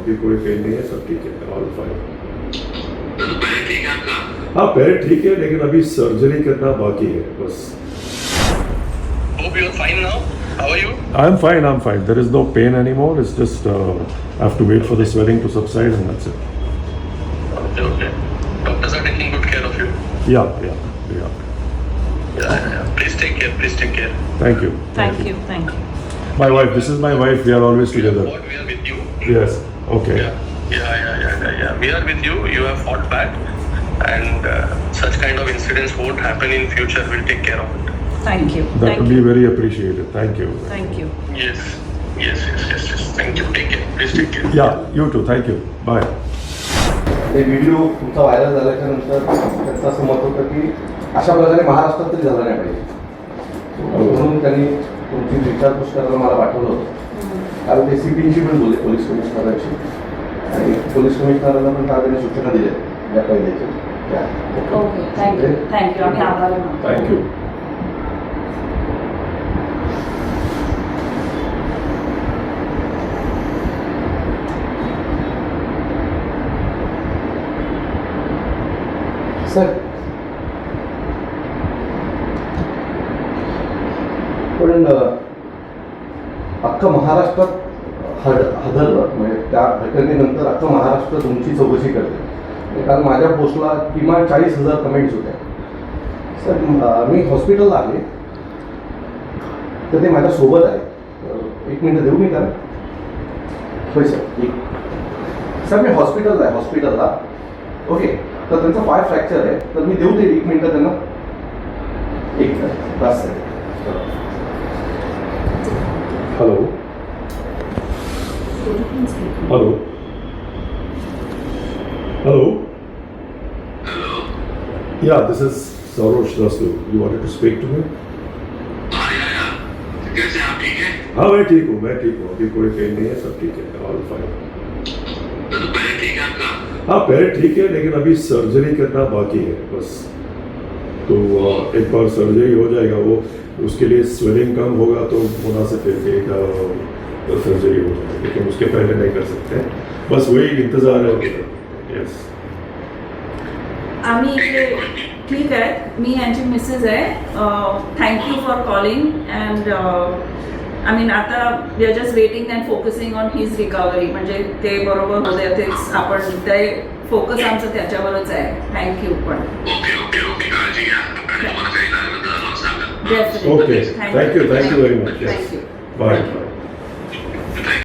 अभी कोई पेन नहीं है, सब ठीक है, ऑल फाइन। तो पैर ठीक है आपका? हाँ पैर ठीक है, लेकिन अभी सर्जरी करना बाकी है बस। Hope you are fine now. How are you? I'm fine, I'm fine. There is no pain anymore. It's just I have to wait for the swelling to subside and that's it. Okay. Doctors are taking good care of you. Yeah. Yeah. Please take care. Please take care. Thank you. Thank you. My wife, this is my wife. We are always together. We are with you. Yes. Okay. Yeah. We are with you. You have fought back, and such kind of incidents won't happen in future. We'll take care of it. Thank you. That would be very appreciated. Thank you. Thank you. Yes. Thank you. Take care. Please take care. Yeah, you too. Thank you. Bye. ते video तुमचा viral झाल्याच्या नंतर त्यांचं असं मत होतं की अशा प्रकारे महाराष्ट्रात तरी झालं नाही पाहिजे, म्हणून त्यांनी तुमची विचारपूस करायला मला पाठवलं होतं. काल ते CPची पण बोलले, पोलीस कमिशनरांशी, आणि पोलीस कमिशनरांना पण काल त्यांनी सूचना दिल्या या कायद्याच्या. ओके. थँक्यू. आम्ही आभारी आहोत. Thank you. सर पण अख्खं महाराष्ट्रात हादरलं, म्हणजे त्या घटनेनंतर अख्खं महाराष्ट्र तुमची चौकशी करते. काल माझ्या पोस्टला किमान 40,000 कमेंट्स होत्या. सर मी हॉस्पिटलला आले तर ते माझ्यासोबत आहे. 1 मिनिट देऊ मी त्याला? होय सर. सर मी हॉस्पिटलला ओके. तर त्यांचा पाय फ्रॅक्चर आहे, तर मी देऊ दे 1 मिनिट त्यांना? 1 minute bus sir. Hello. Hello. Hello. Yeah, this is Sarosh Rasu. You wanted to speak to me? Yeah. कैसे आप ठीक है? हाँ मैं ठीक हूँ. अभी कोई पेन नहीं है, सब ठीक है, ऑल फाइन. तो पैर ठीक है आपका? हाँ पैर ठीक है, लेकिन अभी सर्जरी करना बाकी है बस. तो एक बार सर्जरी हो जाएगा, वो उसके लिए स्वेलिंग कम होगा तो होना से फिर एक सर्जरी हो जाएगी, लेकिन उसके पहले नहीं कर सकते. बस वही इंतजार है. यस. आम्ही इकडे ठीक आहे. मी यांची मिसेस आहे. Thank you for calling and I mean आता we are just waiting and focusing on his recovery. म्हणजे ते बरोबर होते, तेच आपण ते फोकस आमचं त्याच्यावरच आहे. थँक्यू. पण ओके काळजी घ्या. आणि तुम्हाला काही लागलं तर सांगा. Definitely. Okay. Thank you very much. Yes. Thank you. Bye.